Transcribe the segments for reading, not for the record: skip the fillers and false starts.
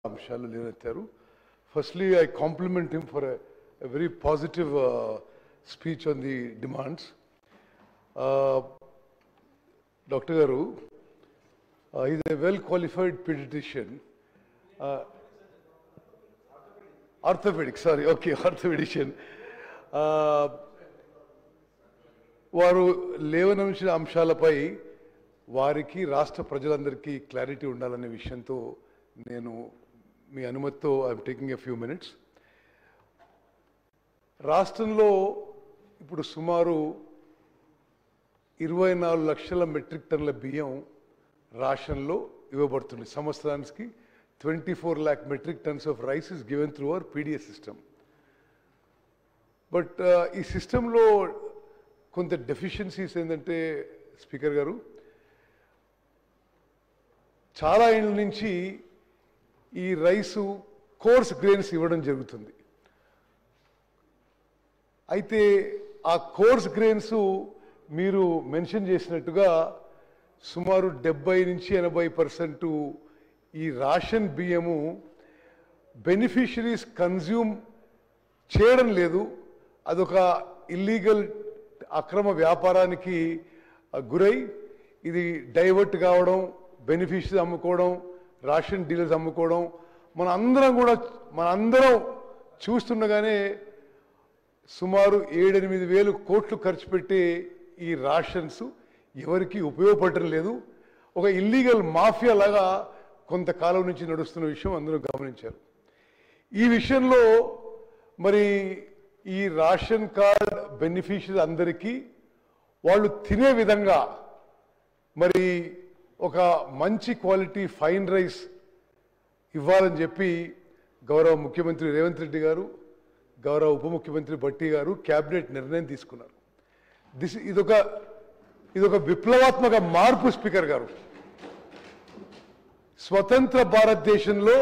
అంశాలు లేవనెత్తారు. Firstly, I compliment him for a very positive speech on the demands. Dr. Garu, he is a well-qualified pediatrician. Orthopedic, sorry, okay, orthopedician. వారు లేవనెత్తిన అంశాలపై వారికి రాష్ట్ర ప్రజలందరికీ clarity ఉండాలనే విషయంతో నేను మీ అనుమతితో I'm taking a few minutes. రాష్ట్రంలో ఇప్పుడు సుమారు 24 లక్షల మెట్రిక్ టన్నుల బియ్యం రాషన్లో ఇవ్వబడుతుంది. సంవత్సరానికి 24 lakh metric tons of rice is given through our PDS system. But ఈ సిస్టంలో కొంత డెఫిషియన్సీస్ ఏంటంటే స్పీకర్ గారు, చాలా ఏళ్ళ నుంచి ఈ రైసు కోర్స్ గ్రెయిన్స్ ఇవ్వడం జరుగుతుంది. అయితే ఆ కోర్స్ గ్రెయిన్స్ మీరు మెన్షన్ చేసినట్టుగా సుమారు 70 నుంచి 80% ఈ రేషన్ బియ్యము బెనిఫిషరీస్ కన్జ్యూమ్ చేయడం లేదు. అదొక ఇల్లీగల్ అక్రమ వ్యాపారానికి గురై ఇది డైవర్ట్ కావడం, బెనిఫిషరీస్ అమ్ముకోవడం, రేషన్ డీలర్స్ అమ్ముకోవడం మనందరం చూస్తుండగానే సుమారు 7-8 వేలు కోట్లు ఖర్చు పెట్టి ఈ రేషన్స్ ఎవరికి ఉపయోగపడటం లేదు. ఒక ఇల్లీగల్ మాఫియా లాగా కొంతకాలం నుంచి నడుస్తున్న విషయం అందరూ గమనించారు. ఈ విషయంలో మరి ఈ రేషన్ కార్డ్ బెనిఫిషరీస్ అందరికీ వాళ్ళు తినే విధంగా మరి ఒక మంచి క్వాలిటీ ఫైన్ రైస్ ఇవ్వాలని చెప్పి గౌరవ ముఖ్యమంత్రి రేవంత్ రెడ్డి గారు, గౌరవ ఉప ముఖ్యమంత్రి భట్టి గారు క్యాబినెట్ నిర్ణయం తీసుకున్నారు. ఇదొక విప్లవాత్మక మార్పు స్పీకర్ గారు. స్వతంత్ర భారతదేశంలో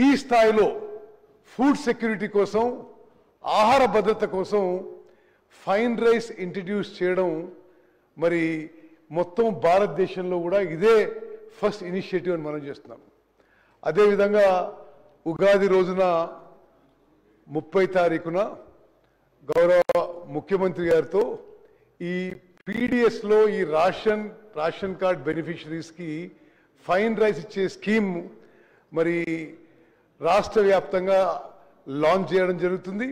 ఈ స్థాయిలో ఫుడ్ సెక్యూరిటీ కోసం, ఆహార భద్రత కోసం ఫైన్ రైస్ ఇంట్రడ్యూస్ చేయడం మరి మొత్తం భారతదేశంలో కూడా ఇదే ఫస్ట్ ఇనిషియేటివ్ అని మనం చేస్తున్నాం. అదేవిధంగా ఉగాది రోజున 30 తారీఖున గౌరవ ముఖ్యమంత్రి గారితో ఈ పీడిఎస్లో ఈ రేషన్ కార్డ్ బెనిఫిషరీస్కి ఫైన్ రైస్ ఇచ్చే స్కీమ్ మరి రాష్ట్ర వ్యాప్తంగా లాంచ్ చేయడం జరుగుతుంది.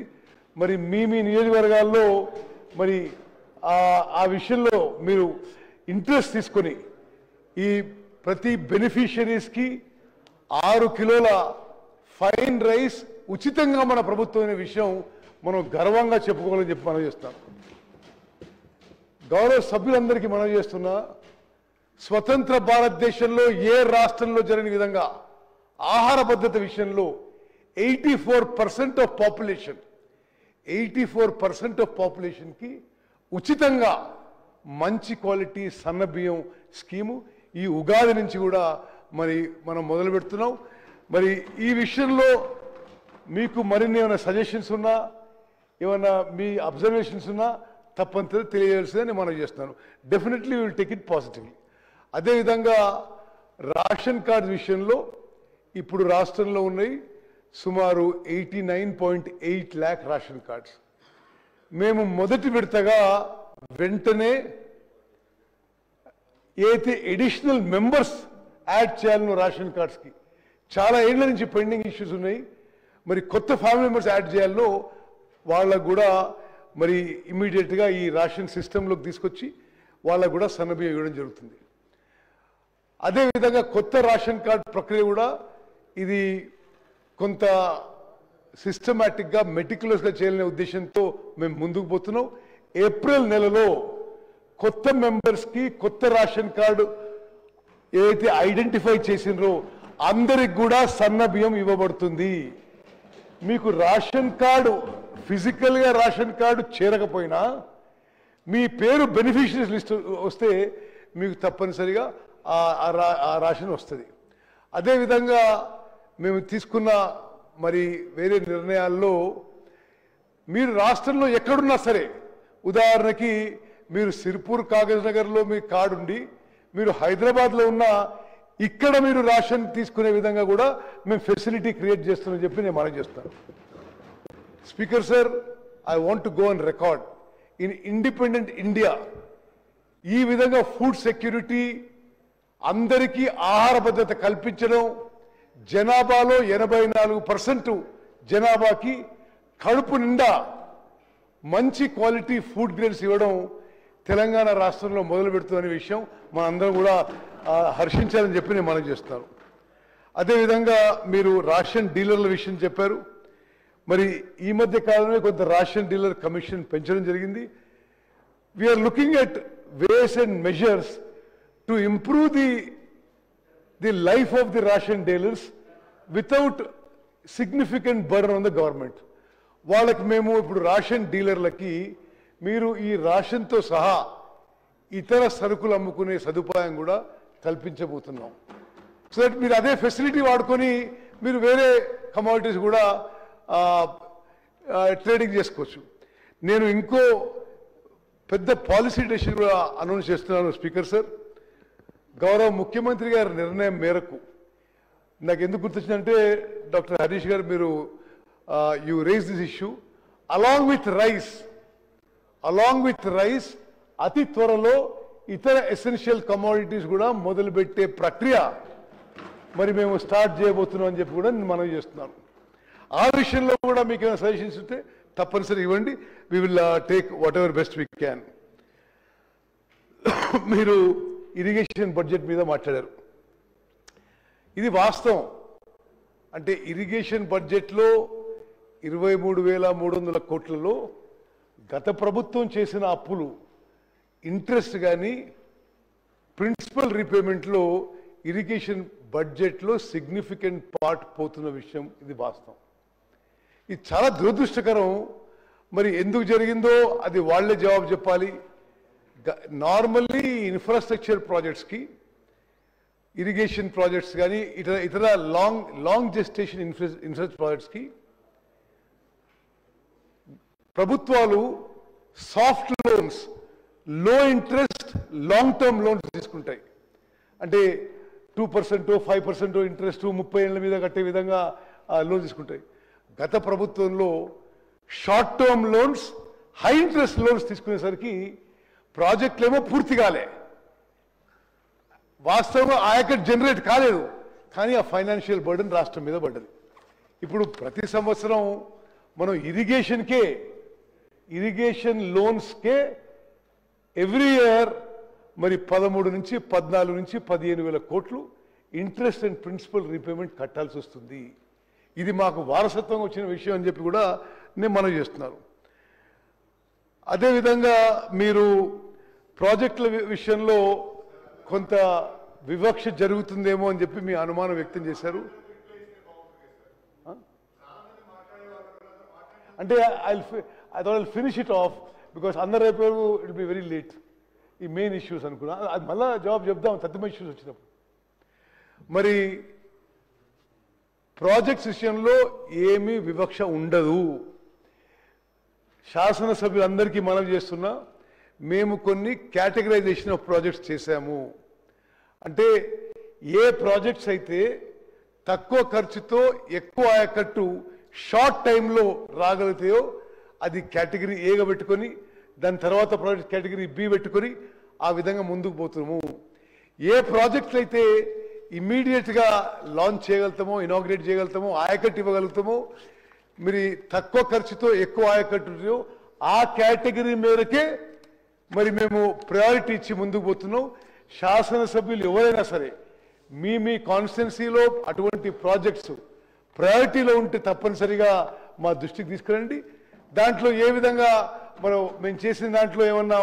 మరి మీ నియోజకవర్గాల్లో మరి ఆ విషయంలో మీరు ఇంట్రెస్ట్ తీసుకొని ఈ ప్రతి బెనిఫిషరీస్కి 6 కిలోల ఫైన్ రైస్ ఉచితంగా మన ప్రభుత్వమైన విషయం మనం గర్వంగా చెప్పుకోవాలని చెప్పి మనం చేస్తాం. గౌరవ సభ్యులందరికీ మనం చేస్తున్నా, స్వతంత్ర భారతదేశంలో ఏ రాష్ట్రంలో జరిగిన విధంగా ఆహార భద్రత విషయంలో 84% ఆఫ్ పాపులేషన్కి ఉచితంగా మంచి క్వాలిటీ సన్న బియ్యం స్కీము ఈ ఉగాది నుంచి కూడా మరి మనం మొదలు పెడుతున్నాం. మరి ఈ విషయంలో మీకు మరిన్ని ఏమైనా సజెషన్స్ ఉన్నా, ఏమైనా మీ అబ్జర్వేషన్స్ ఉన్నా తప్పనిసరి తెలియజేయాల్సిందని మనం చేస్తున్నాను. Definitely will take it positively. అదేవిధంగా రేషన్ కార్డు విషయంలో ఇప్పుడు రాష్ట్రంలో ఉన్నాయి సుమారు 89.8 lakh రేషన్ కార్డ్స్. మేము మొదటి విడతగా వెంటనే ఏదైతే ఎడిషనల్ మెంబర్స్ యాడ్ చేయాలనో రేషన్ కార్డ్స్కి చాలా ఏళ్ల నుంచి పెండింగ్ ఇష్యూస్ ఉన్నాయి. మరి కొత్త ఫ్యామిలీ మెంబర్స్ యాడ్ చేయాలనో వాళ్ళకు కూడా మరి ఇమీడియట్గా ఈ రేషన్ సిస్టంలోకి తీసుకొచ్చి వాళ్ళకు కూడా సన్నబియ్యం ఇవ్వడం జరుగుతుంది. అదేవిధంగా కొత్త రేషన్ కార్డ్ ప్రక్రియ కూడా ఇది కొంత సిస్టమాటిక్గా మెటిక్యులస్గా చేయాలనే ఉద్దేశంతో మేము ముందుకు పోతున్నాం. ఏప్రిల్ నెలలో కొత్త మెంబర్స్కి కొత్త రేషన్ కార్డు ఏదైతే ఐడెంటిఫై చేసినరో అందరికి కూడా సన్న బియ్యం ఇవ్వబడుతుంది. మీకు రేషన్ కార్డు ఫిజికల్గా రేషన్ కార్డు చేరకపోయినా మీ పేరు బెనిఫిషరీస్ లిస్ట్ వస్తే మీకు తప్పనిసరిగా ఆ రేషన్ వస్తుంది. అదేవిధంగా మేము తీసుకున్న మరి వేరే నిర్ణయాల్లో మీరు రాష్ట్రంలో ఎక్కడున్నా సరే, ఉదాహరణకి మీరు సిర్పూర్ కాగజ్ నగర్లో మీ కార్డు ఉండి మీరు హైదరాబాద్లో ఉన్న ఇక్కడ మీరు రేషన్ తీసుకునే విధంగా కూడా మేము ఫెసిలిటీ క్రియేట్ చేస్తున్నామని చెప్పి నేను మనవి చేస్తాను. Speaker sir, I want to go on record in independent India ఈ విధంగా ఫుడ్ సెక్యూరిటీ, అందరికీ ఆహార భద్రత కల్పించడం, జనాభాలో 84% జనాభాకి కడుపు నిండా మంచి క్వాలిటీ ఫుడ్ గ్రేడ్స్ ఇవ్వడం తెలంగాణ రాష్ట్రంలో మొదలు పెడుతున్న విషయం మనందరం కూడా హర్షించాలని చెప్పి నేను మనవి చేస్తాను. అదేవిధంగా మీరు రేషన్ డీలర్ల విషయం చెప్పారు. మరి ఈ మధ్య కాలంలో కొంత రేషన్ డీలర్ కమిషన్ పెంచడం జరిగింది. We're looking at ways and measures to improve the life of the ration dealers without significant burden on the government. వాళ్ళకి మేము ఇప్పుడు రేషన్ డీలర్లకి మీరు ఈ రేషన్తో సహా ఇతర సరుకులు అమ్ముకునే సదుపాయం కూడా కల్పించబోతున్నాం. సో దట్ మీరు అదే ఫెసిలిటీ వాడుకొని మీరు వేరే కమోడిటీస్ కూడా ట్రేడింగ్ చేసుకోవచ్చు. నేను ఇంకో పెద్ద పాలసీ డెసిషన్ కూడా అనౌన్స్ చేస్తున్నాను స్పీకర్ సార్. గౌరవ ముఖ్యమంత్రి గారి నిర్ణయం మేరకు నాకు ఎందుకు గుర్తొచ్చిందంటే, డాక్టర్ హరీష్ గారు మీరు you raise this issue along with rice అతి త్వరలో ఇతర ఎసెన్షియల్ కమోడిటీస్ కూడా మొదలుపెట్టే ప్రక్రియ మరి మేము స్టార్ట్ చేయబోతున్నాం అని చెప్పి కూడా నేను మనవి చేస్తున్నాను. ఆ విషయంలో కూడా మీకు ఏమైనా సజెషన్స్ ఉంటే తప్పనిసరి ఇవ్వండి. We will take whatever best we can. మీరు ఇరిగేషన్ బడ్జెట్ మీద మాట్లాడారు. ఇది వాస్తవం. అంటే ఇరిగేషన్ బడ్జెట్లో 23,300 కోట్లలో గత ప్రభుత్వం చేసిన అప్పులు ఇంట్రెస్ట్ కానీ ప్రిన్సిపల్ రీపేమెంట్లో ఇరిగేషన్ బడ్జెట్లో సిగ్నిఫికెంట్ పార్ట్ పోతున్న విషయం ఇది వాస్తవం. ఇది చాలా దురదృష్టకరం. మరి ఎందుకు జరిగిందో అది వాళ్లే జవాబు చెప్పాలి. నార్మల్లీ ఇన్ఫ్రాస్ట్రక్చర్ ప్రాజెక్ట్స్కి, ఇరిగేషన్ ప్రాజెక్ట్స్ కానీ ఇతర లాంగ్ జెస్టేషన్ ఇన్ఫ్రాస్ట్రక్చర్ ప్రాజెక్ట్స్కి ప్రభుత్వాలు సాఫ్ట్ లోన్స్, లో ఇంట్రెస్ట్ లాంగ్ టర్మ్ లోన్స్ తీసుకుంటాయి. అంటే 2%, 5% ఇంట్రెస్ట్ 30 ఏళ్ల మీద కట్టే విధంగా లోన్ తీసుకుంటాయి. గత ప్రభుత్వంలో short term loans, high interest loans తీసుకునేసరికి ప్రాజెక్టులు ఏమో పూర్తి కాలే, వాస్తవంగా ఆయకట్ జనరేట్ కాలేదు, కానీ ఆ ఫైనాన్షియల్ బర్డెన్ రాష్ట్రం మీద పడ్డది. ఇప్పుడు ప్రతి సంవత్సరం మనం ఇరిగేషన్ లోన్స్కే ఎవ్రీ ఇయర్ మరి 13 నుంచి 14 నుంచి 15,000 కోట్లు ఇంట్రెస్ట్ అండ్ ప్రిన్సిపల్ రీపేమెంట్ కట్టాల్సి వస్తుంది. ఇది మాకు వారసత్వంగా వచ్చిన విషయం అని చెప్పి కూడా నేను మనవి చేస్తున్నాను. అదేవిధంగా మీరు ప్రాజెక్టుల విషయంలో కొంత వివక్ష జరుగుతుందేమో అని చెప్పి మీ అనుమానం వ్యక్తం చేశారు. అంటే I thought I'll finish it off because అందరూ అయిపోయారు, ఇట్ బి వెరీ లేట్. ఈ మెయిన్ ఇష్యూస్ అనుకున్నా, అది మళ్ళా జవాబు చెప్దాం తత్తిమ ఇష్యూస్ వచ్చినప్పుడు. మరి ప్రాజెక్ట్స్ విషయంలో ఏమీ వివక్ష ఉండదు. శాసనసభ్యులందరికీ మనవి చేస్తున్నా, మేము కొన్ని కేటగరైజేషన్ ఆఫ్ ప్రాజెక్ట్స్ చేశాము. అంటే ఏ ప్రాజెక్ట్స్ అయితే తక్కువ ఖర్చుతో ఎక్కువ ఆయకట్టు షార్ట్ టైంలో రాగలుగుతాయో అది కేటగిరీ ఏగా పెట్టుకొని, దాని తర్వాత ప్రాజెక్ట్ కేటగిరీ బి పెట్టుకొని ఆ విధంగా ముందుకు పోతున్నాము. ఏ ప్రాజెక్టులు అయితే ఇమ్మీడియట్గా లాంచ్ చేయగలుగుతామో, ఇనాగ్రేట్ చేయగలుగుతామో, ఆయకట్టు ఇవ్వగలుగుతామో, మరి తక్కువ ఖర్చుతో ఎక్కువ ఆయకట్టు ఆ కేటగిరీ మేరకే మరి మేము ప్రయారిటీ ఇచ్చి ముందుకు పోతున్నాం. శాసనసభ్యులు ఎవరైనా సరే మీ కాన్స్టిట్యున్సీలో అటువంటి ప్రాజెక్ట్స్ ప్రయారిటీలో ఉంటే తప్పనిసరిగా మా దృష్టికి తీసుకురండి. దాంట్లో ఏ విధంగా మేము చేసిన దాంట్లో ఏమన్నా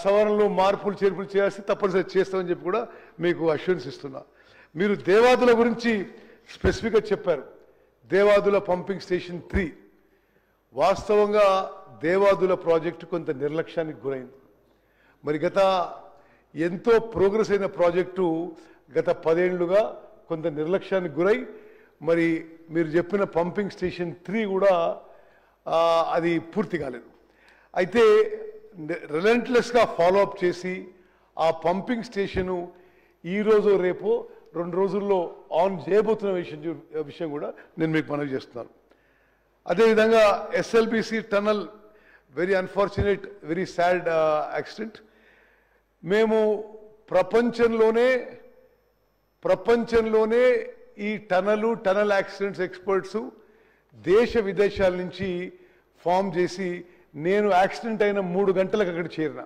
సవరణలు, మార్పులు, చేర్పులు చేయాల్సి తప్పనిసరి చేస్తామని చెప్పి కూడా మీకు అష్యూరెన్స్ ఇస్తున్నా. మీరు దేవాదుల గురించి స్పెసిఫిక్గా చెప్పారు. దేవాదుల పంపింగ్ స్టేషన్ 3 వాస్తవంగా దేవాదుల ప్రాజెక్టు కొంత నిర్లక్ష్యానికి గురైంది. మరి ఎంతో ప్రోగ్రెస్ అయిన ప్రాజెక్టు గత 10 ఏళ్లుగా కొంత నిర్లక్ష్యానికి గురై మరి మీరు చెప్పిన పంపింగ్ స్టేషన్ 3 కూడా అది పూర్తి కాలేదు. అయితే రిలెంట్లెస్గా ఫాలోఅప్ చేసి ఆ పంపింగ్ స్టేషను ఈరోజు రేపు 2 రోజుల్లో ఆన్ చేయబోతున్న విషయం కూడా నేను మీకు మనవి చేస్తున్నాను. అదేవిధంగా SLBC tunnel very unfortunate, very sad accident. మేము ప్రపంచంలోనే ఈ టనల్ యాక్సిడెంట్స్ ఎక్స్పర్ట్స్ దేశ విదేశాల నుంచి ఫామ్ చేసి నేను యాక్సిడెంట్ అయిన 3 గంటలకు అక్కడ చేరిన,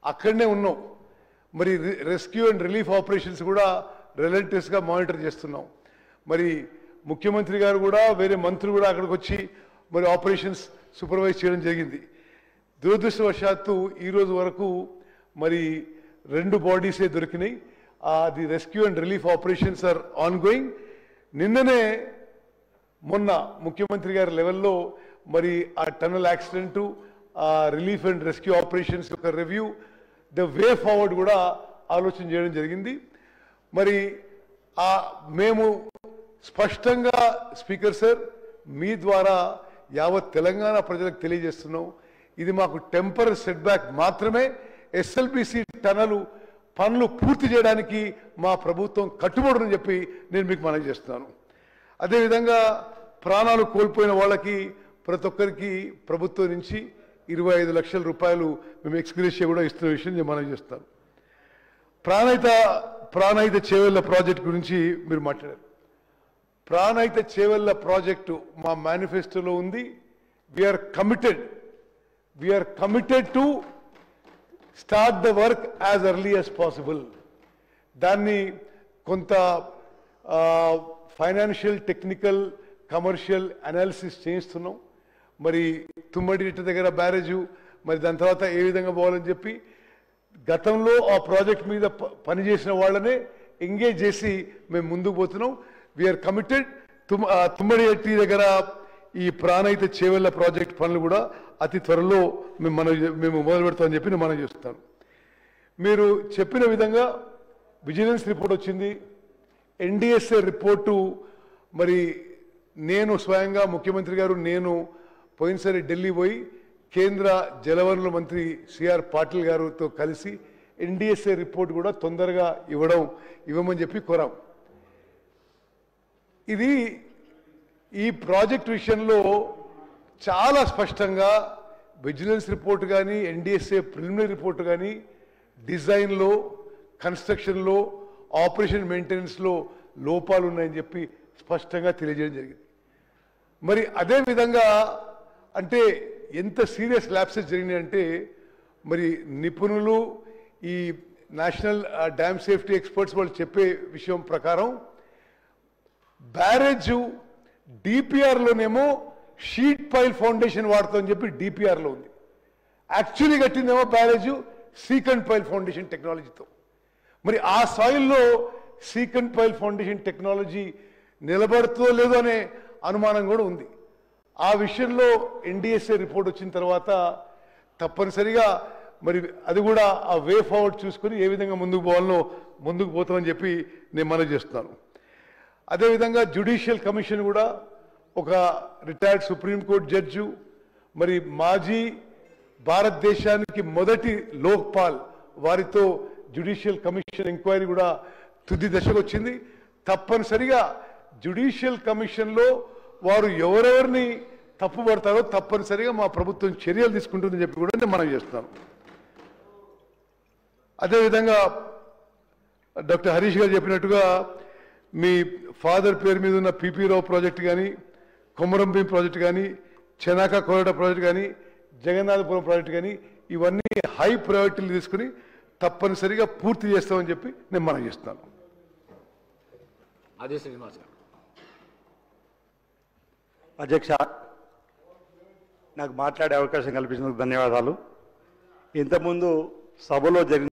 అక్కడనే ఉన్నాం. మరి రెస్క్యూ అండ్ రిలీఫ్ ఆపరేషన్స్ కూడా రిలెంటెస్గా మానిటర్ చేస్తున్నాం. మరి ముఖ్యమంత్రి గారు కూడా వేరే మంత్రులు కూడా అక్కడికి వచ్చి మరి ఆపరేషన్స్ సూపర్వైజ్ చేయడం జరిగింది. దురదృష్టవశాత్తు ఈరోజు వరకు మరి 2 బాడీసే దొరికినాయి. The rescue and relief operations are ongoing. నిన్ననే మొన్న ముఖ్యమంత్రి గారి లెవెల్లో మరి ఆ tunnel accident, relief and rescue operations యొక్క రివ్యూ, ద వే ఫార్వర్డ్ కూడా ఆలోచన చేయడం జరిగింది. మరి మేము స్పష్టంగా స్పీకర్ సార్ మీ ద్వారా యావత్ తెలంగాణ ప్రజలకు తెలియజేస్తున్నాం, ఇది మాకు టెంపరరీ సెట్ బ్యాక్ మాత్రమే. ఎస్ఎల్బిసి టనలు పనులు పూర్తి చేయడానికి మా ప్రభుత్వం కట్టుబడుని చెప్పి నేను మీకు మనవి చేస్తున్నాను. అదేవిధంగా ప్రాణాలు కోల్పోయిన వాళ్ళకి ప్రతి ఒక్కరికి ప్రభుత్వం నుంచి 25 లక్షల రూపాయలు మేము ఎక్స్గ్రేషియా కూడా ఇస్తున్న విషయం నేను మనవి చేస్తాను. ప్రాణహిత చేవెళ్ల ప్రాజెక్ట్ గురించి మీరు మాట్లాడారు. ప్రాణహిత చేవెళ్ల ప్రాజెక్టు మా మేనిఫెస్టోలో ఉంది. We're committed to start the work as early as possible. దాన్ని కొంత ఫైనాన్షియల్, టెక్నికల్, కమర్షియల్ అనాలిసిస్ చేయిస్తున్నాం. మరి తుమ్మడిట్ట దగ్గర బ్యారేజు, మరి దాని తర్వాత ఏ విధంగా పోవాలని చెప్పి గతంలో ఆ ప్రాజెక్ట్ మీద పనిచేసిన వాళ్ళనే ఎంగేజ్ చేసి మేము ముందుకు పోతున్నాం. We are committed. తుమ్మడిహట్టి దగ్గర ఈ ప్రాణహిత చేవెళ్ల ప్రాజెక్ట్ పనులు కూడా అతి త్వరలో మేము మొదలు పెడతామని చెప్పి నేను మనం చేస్తాను. మీరు చెప్పిన విధంగా విజిలెన్స్ రిపోర్ట్ వచ్చింది, ఎన్డీఎస్ఏ రిపోర్టు. మరి నేను స్వయంగా ముఖ్యమంత్రి గారు నేను పోయినసారి ఢిల్లీ పోయి కేంద్ర జలవనరుల మంత్రి సిఆర్ పాటిల్ గారితో కలిసి ఎన్డీఎస్ఏ రిపోర్ట్ కూడా తొందరగా ఇవ్వమని చెప్పి కోరాం. ఇది ఈ ప్రాజెక్ట్ విషయంలో చాలా స్పష్టంగా విజిలెన్స్ రిపోర్ట్ కానీ, ఎన్డీఎస్ఏ ప్రిలిమినరీ రిపోర్ట్ కానీ, డిజైన్లో, కన్స్ట్రక్షన్లో, ఆపరేషన్ మెయింటెనెన్స్లో లోపాలు ఉన్నాయని చెప్పి స్పష్టంగా తెలియజేయడం జరిగింది. మరి అదేవిధంగా అంటే ఎంత సీరియస్ ల్యాప్సెస్ జరిగినాయంటే మరి నిపుణులు, ఈ నేషనల్ డ్యామ్ సేఫ్టీ ఎక్స్పర్ట్స్ వాళ్ళు చెప్పే విషయం ప్రకారం బ్యారేజ్ డిపిఆర్లోనేమో షీట్ పైల్ ఫౌండేషన్ వాడతామని చెప్పి డిపిఆర్లో ఉంది. యాక్చువల్లీ కట్టిందేమో బ్యారేజ్ సీకండ్ పైల్ ఫౌండేషన్ టెక్నాలజీతో. మరి ఆ సాయిల్లో సీకండ్ పైల్ ఫౌండేషన్ టెక్నాలజీ నిలబడుతుందో లేదో అనే అనుమానం కూడా ఉంది. ఆ విషయంలో ఎన్డీఎస్ఏ రిపోర్ట్ వచ్చిన తర్వాత తప్పనిసరిగా మరి అది కూడా ఆ వే ఫార్వర్డ్ చూసుకొని ఏ విధంగా ముందుకు పోవాలనో ముందుకు పోతామని చెప్పి నేను మనవి చేస్తున్నాను. అదేవిధంగా జ్యుడిషియల్ కమిషన్ కూడా ఒక రిటైర్డ్ సుప్రీంకోర్టు జడ్జు, మరి మాజీ భారతదేశానికి మొదటి లోక్పాల్ వారితో జ్యుడిషియల్ కమిషన్ ఎంక్వైరీ కూడా తుది దశకు వచ్చింది. తప్పనిసరిగా జ్యుడిషియల్ కమిషన్లో వారు ఎవరెవరిని తప్పుపడతారో తప్పనిసరిగా మా ప్రభుత్వం చర్యలు తీసుకుంటుందని చెప్పి కూడా నేను మనం చేస్తున్నాను. అదేవిధంగా డాక్టర్ హరీష్ గారు చెప్పినట్టుగా మీ ఫాదర్ పేరు మీద ఉన్న పిపి రావు ప్రాజెక్ట్ కానీ, కొమరంభీం ప్రాజెక్ట్ కానీ, చెనాక కోరట ప్రాజెక్ట్ కానీ, జగన్నాథపురం ప్రాజెక్ట్ కానీ ఇవన్నీ హై ప్రయారిటీలు తీసుకుని తప్పనిసరిగా పూర్తి చేస్తామని చెప్పి నేను మనం చేస్తున్నాను. అధ్యక్ష, నాకు మాట్లాడే అవకాశం కల్పించినందుకు ధన్యవాదాలు. ఇంతకుముందు సభలో జరిగిన